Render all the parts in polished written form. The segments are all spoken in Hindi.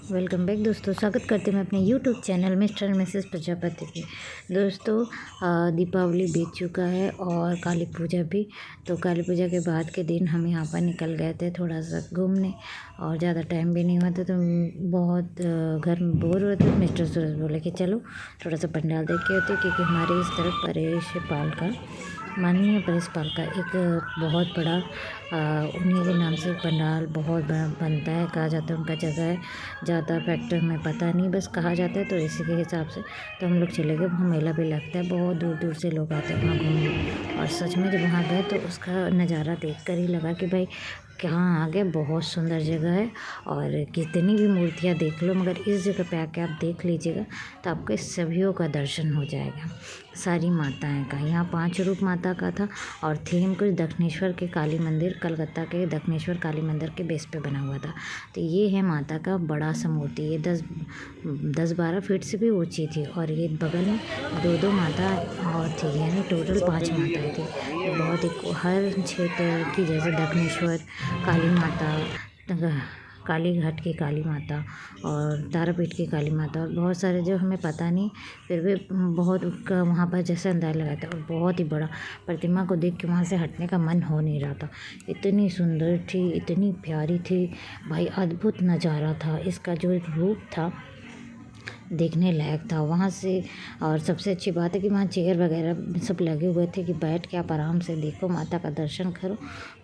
वेलकम बैक दोस्तों। स्वागत करते हैं मैं अपने YouTube channel mister and Mrs Prajapati के। दोस्तों दीपावली बीत चुका है और काली पूजा भी। तो काली पूजा के बाद के दिन हम यहाँ पर निकल गए थे थोड़ा सा घूमने और ज़्यादा टाइम भी नहीं हुआ था, तो बहुत घर में बोर हो रहे थे। मिस्टर सूरज बोले कि चलो थोड़ा सा पंडाल देख के होते, क्योंकि हमारे इस तरफ परेश पाल का माननीय परेश पाल का एक बहुत बड़ा उन्हीं के नाम से पंडाल बहुत बड़ा बनता है। कहा जाता है उनका जगह है, ज़्यादा फैक्टर में पता नहीं, बस कहा जाता है। तो इसी के हिसाब से तो हम लोग चले गए। वहाँ मेला भी लगता है, बहुत दूर दूर से लोग आते हैं वहाँ घूमने। और सच में जब वहाँ गए तो उसका नज़ारा देख कर ही लगा कि भाई कहाँ आ गए, बहुत सुंदर जगह है। और कितनी भी मूर्तियाँ देख लो, मगर इस जगह पे आके आप देख लीजिएगा तो आपको इस सभियों का दर्शन हो जाएगा, सारी माताएं का। यहाँ 5 रूप माता का था और थीम कुछ दक्षिणेश्वर के काली मंदिर, कलकत्ता के दक्षिणेश्वर काली मंदिर के बेस पे बना हुआ था। तो ये है माता का बड़ा सा मूर्ति, ये 10-12 फीट से भी ऊंची थी। और ये बगल में 2-2 माता और थी, यानी टोटल 5 माताएं थी। बहुत ही हर क्षेत्र की, जैसे दक्षिणेश्वर काली माता, काली घाट की काली माता और तारापीठ की काली माता, और बहुत सारे जो हमें पता नहीं, फिर भी बहुत का वहाँ पर जैसे अंदाज़ा लगाया था। और बहुत ही बड़ा प्रतिमा को देख के वहाँ से हटने का मन हो नहीं रहा था। इतनी सुंदर थी, इतनी प्यारी थी भाई, अद्भुत नज़ारा था। इसका जो रूप था देखने लायक था वहाँ से। और सबसे अच्छी बात है कि वहाँ चेयर वगैरह सब लगे हुए थे कि बैठ के आप आराम से देखो, माता का दर्शन करो,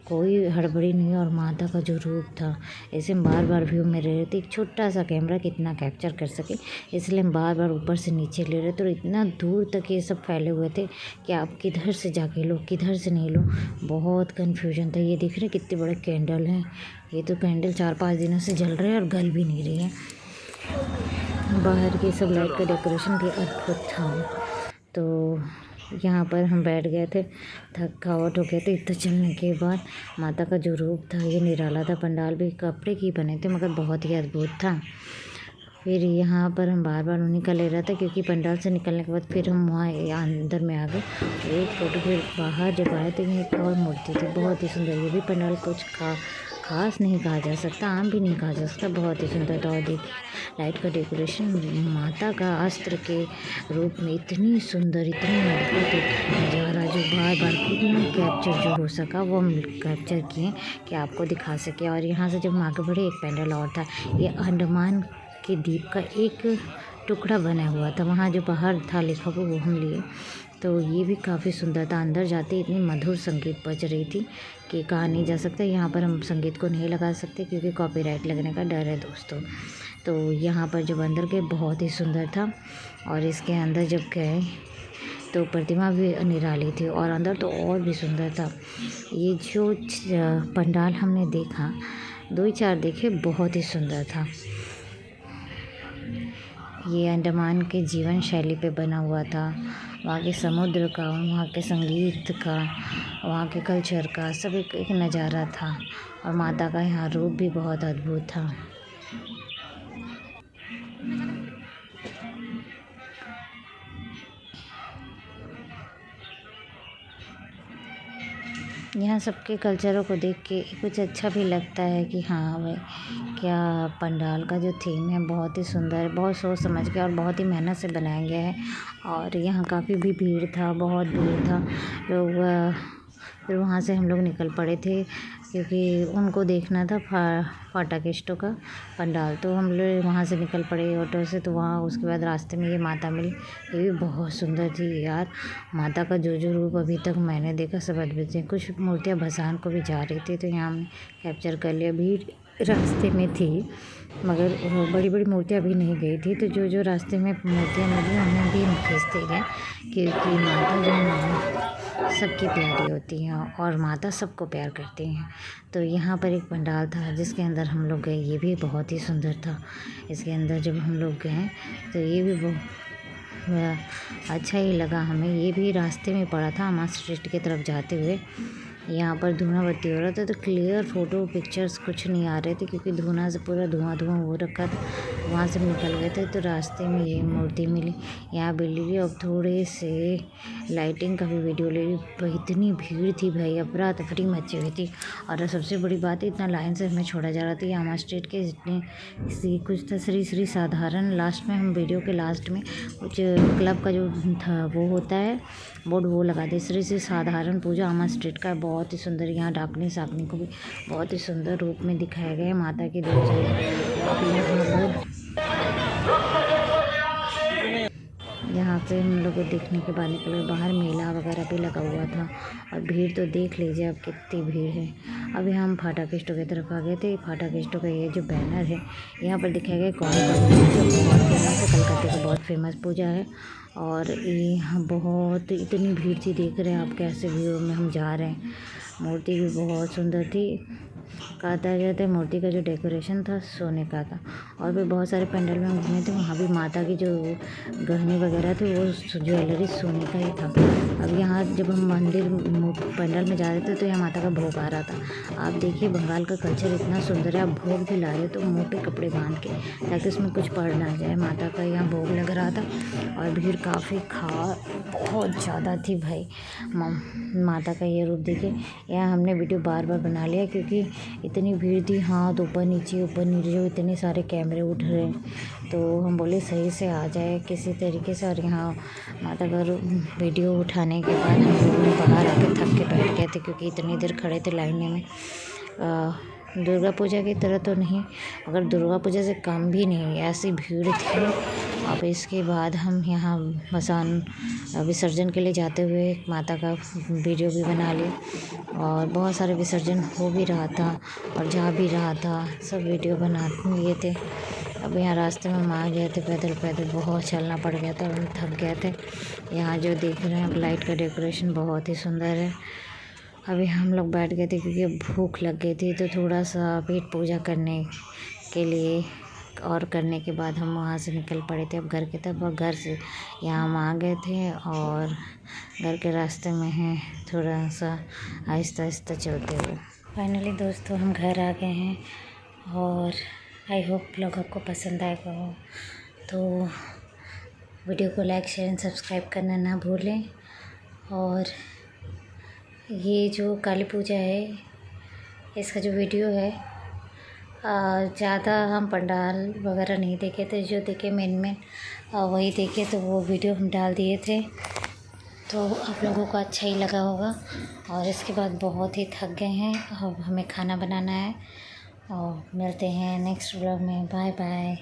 कोई हड़बड़ी नहीं। और माता का जो रूप था, ऐसे हम बार बार व्यू में रह रहे थे। एक छोटा सा कैमरा कितना कैप्चर कर सके, इसलिए हम बार बार ऊपर से नीचे ले रहे थे। और इतना दूर तक ये सब फैले हुए थे कि आप किधर से जाके लो, किधर से नहीं लो, बहुत कन्फ्यूजन था। ये देख रहे कितने बड़े कैंडल हैं, ये तो कैंडल 4-5 दिनों से जल रहे हैं और गल भी नहीं रही है। बाहर की सब लाइट का डेकोरेशन भी अद्भुत था। तो यहाँ पर हम बैठ गए थे, थकावट हो गया था इतना चलने के बाद। माता का जो रूप था ये निराला था। पंडाल भी कपड़े की बने थे, मगर बहुत ही अद्भुत था। फिर यहाँ पर हम बार बार उन्हीं का ले रहा था, क्योंकि पंडाल से निकलने के बाद फिर हम वहाँ अंदर में आ गए। एक फोटो फिर बाहर जब आए तो यहाँ एक और मूर्ति थी, बहुत ही सुंदर। ये भी पंडाल कुछ खास नहीं कहा जा सकता, आम भी नहीं कहा जा सकता, बहुत ही सुंदर था। और देखिए लाइट का डेकोरेशन, माता का अस्त्र के रूप में इतनी सुंदर, इतनी अद्भुत नज़ारा, जो बार बार कितना कैप्चर जो हो सका वो हम कैप्चर किए कि आपको दिखा सके। और यहाँ से जब हम आगे बढ़े, एक पैंडल और था, ये अंडमान के द्वीप का एक टुकड़ा बना हुआ था। वहाँ जो बाहर था लिखा हुआ वो हम लिए, तो ये भी काफ़ी सुंदर था। अंदर जाते इतनी मधुर संगीत बज रही थी कि कहा नहीं जा सकता। यहाँ पर हम संगीत को नहीं लगा सकते क्योंकि कॉपीराइट लगने का डर है दोस्तों। तो यहाँ पर जब अंदर गए बहुत ही सुंदर था। और इसके अंदर जब गए तो प्रतिमा भी निराली थी, और अंदर तो और भी सुंदर था। ये जो पंडाल हमने देखा, 2-4 देखे, बहुत ही सुंदर था। ये अंडमान के जीवन शैली पे बना हुआ था, वहाँ के समुद्र का, वहाँ के संगीत का, वहाँ के कल्चर का, सब एक नज़ारा था। और माता का यहाँ रूप भी बहुत अद्भुत था। यहाँ सबके कल्चरों को देख के कुछ अच्छा भी लगता है कि हाँ भाई, क्या पंडाल का जो थीम है बहुत ही सुंदर है, बहुत सोच समझ के और बहुत ही मेहनत से बनाया गया है। और यहाँ काफ़ी भी भीड़ था, बहुत भीड़ था लोग। फिर वहाँ से हम लोग निकल पड़े थे, क्योंकि उनको देखना था फाटकिस्टों का पंडाल। तो हम लोग वहाँ से निकल पड़े ऑटो से। तो वहाँ उसके बाद रास्ते में ये माता मिली, ये भी बहुत सुंदर थी यार। माता का जो रूप अभी तक मैंने देखा सब अद्भुत है। कुछ मूर्तियाँ भसान को भी जा रही थी, तो यहाँ हमने कैप्चर कर लिया। भीड़ रास्ते में थी, मगर बड़ी बड़ी मूर्तियाँ अभी नहीं गई थी। तो जो रास्ते में मूर्तियाँ मिली उन्हें भी हम खींचते गए, क्योंकि माता जो है सबकी प्यारी होती हैं और माता सबको प्यार करती हैं। तो यहाँ पर एक पंडाल था जिसके अंदर हम लोग गए, ये भी बहुत ही सुंदर था। इसके अंदर जब हम लोग गए तो ये भी बहुत अच्छा ही लगा हमें। ये भी रास्ते में पड़ा था, माँ स्ट्रीट की तरफ जाते हुए। यहाँ पर धुआं बत्ती हो रहा था, तो क्लियर फ़ोटो पिक्चर्स कुछ नहीं आ रहे थे क्योंकि धुआं से पूरा धुआं हो रखा था। वहाँ से निकल गए थे तो रास्ते में ये मूर्ति मिली, यहाँ भी ली और थोड़े से लाइटिंग का भी वीडियो ले ली। इतनी भीड़ थी भाई, अफरा तफरी मची हुई थी। और सबसे बड़ी बात है, इतना लाइन से हमें छोड़ा जा रहा था। यहाँ स्ट्रीट के जितने कुछ था श्री श्री साधारण, लास्ट में हम वीडियो के लास्ट में कुछ क्लब का जो था वो होता है बोर्ड, वो लगा दे, श्री श्री साधारण पूजा आमा स्ट्रीट का। बहुत ही सुंदर, यहाँ डाकनी साकनी को भी बहुत ही सुंदर रूप में दिखाया गया है। माता की दो यहाँ पे हम लोग को देखने के बाद निकले बाहर, मेला वगैरह भी लगा हुआ था और भीड़ तो देख लीजिए अब कितनी भीड़ है। अभी हम फाटक स्टोर की तरफ आ गए थे। फाटक स्टोर का ये जो बैनर है यहाँ पर दिखाया गया कौन सा जो बहुत फेमस है, कलकत्ते का बहुत फेमस पूजा है। और यहाँ बहुत इतनी भीड़ थी, देख रहे हैं आप कैसे भीड़ में हम जा रहे हैं। मूर्ति भी बहुत सुंदर थी। कहता जाता है मूर्ति का जो डेकोरेशन था सोने का था। और भी बहुत सारे पंडाल में हम घूमे थे, वहाँ भी माता की जो गहने वगैरह थे वो ज्वेलरी सोने का ही था। अब यहाँ जब हम मंदिर पंडाल में जा रहे थे तो यहाँ माता का भोग आ रहा था। आप देखिए बंगाल का कल्चर इतना सुंदर है, आप भोग भी ला रहे हो तो मुँह पे कपड़े बांध के, ताकि उसमें कुछ पड़ ना जाए। माता का यहाँ भोग लग रहा था और भीड़ काफ़ी बहुत ज़्यादा थी भाई। माता का ये रूप देखिए। यहाँ हमने वीडियो बार बार बना लिया क्योंकि इतनी भीड़ थी, हाथ ऊपर नीचे इतने सारे कैमरे उठ रहे हैं। तो हम बोले सही से आ जाए किसी तरीके से। और यहाँ माता का वीडियो उठाने के बाद हम लोग बाहर आके थक के बैठ गए थे क्योंकि इतनी देर खड़े थे लाइने में। दुर्गा पूजा की तरह तो नहीं, मगर दुर्गा पूजा से कम भी नहीं, ऐसी भीड़ थी। अब इसके बाद हम यहाँ विसर्जन के लिए जाते हुए माता का वीडियो भी बना लिए और बहुत सारे विसर्जन हो भी रहा था और जा भी रहा था, सब वीडियो बना लिए थे। अब यहाँ रास्ते में हम आ गए थे, पैदल बहुत चलना पड़ गया था और हम थक गए थे। यहाँ जो देख रहे हैं लाइट का डेकोरेशन बहुत ही सुंदर है। अभी हम लोग बैठ गए थे क्योंकि भूख लग गई थी, तो थोड़ा सा पेट पूजा करने के लिए और करने के बाद हम वहाँ से निकल पड़े थे अब घर की तरफ। और घर से यहाँ हम आ गए थे और घर के रास्ते में हैं, थोड़ा सा आहिस्ता आहिस्ता चलते हुए। फाइनली दोस्तों हम घर आ गए हैं और आई होप ब्लॉग आपको पसंद आएगा हो, तो वीडियो को लाइक शेयर एंड सब्सक्राइब करना ना भूलें। और ये जो काली पूजा है इसका जो वीडियो है, ज़्यादा हम पंडाल वगैरह नहीं देखे थे, जो देखे मेन वही देखे, तो वो वीडियो हम डाल दिए थे। तो आप लोगों को अच्छा ही लगा होगा। और इसके बाद बहुत ही थक गए हैं, अब हमें खाना बनाना है और मिलते हैं नेक्स्ट व्लॉग में। Bye bye.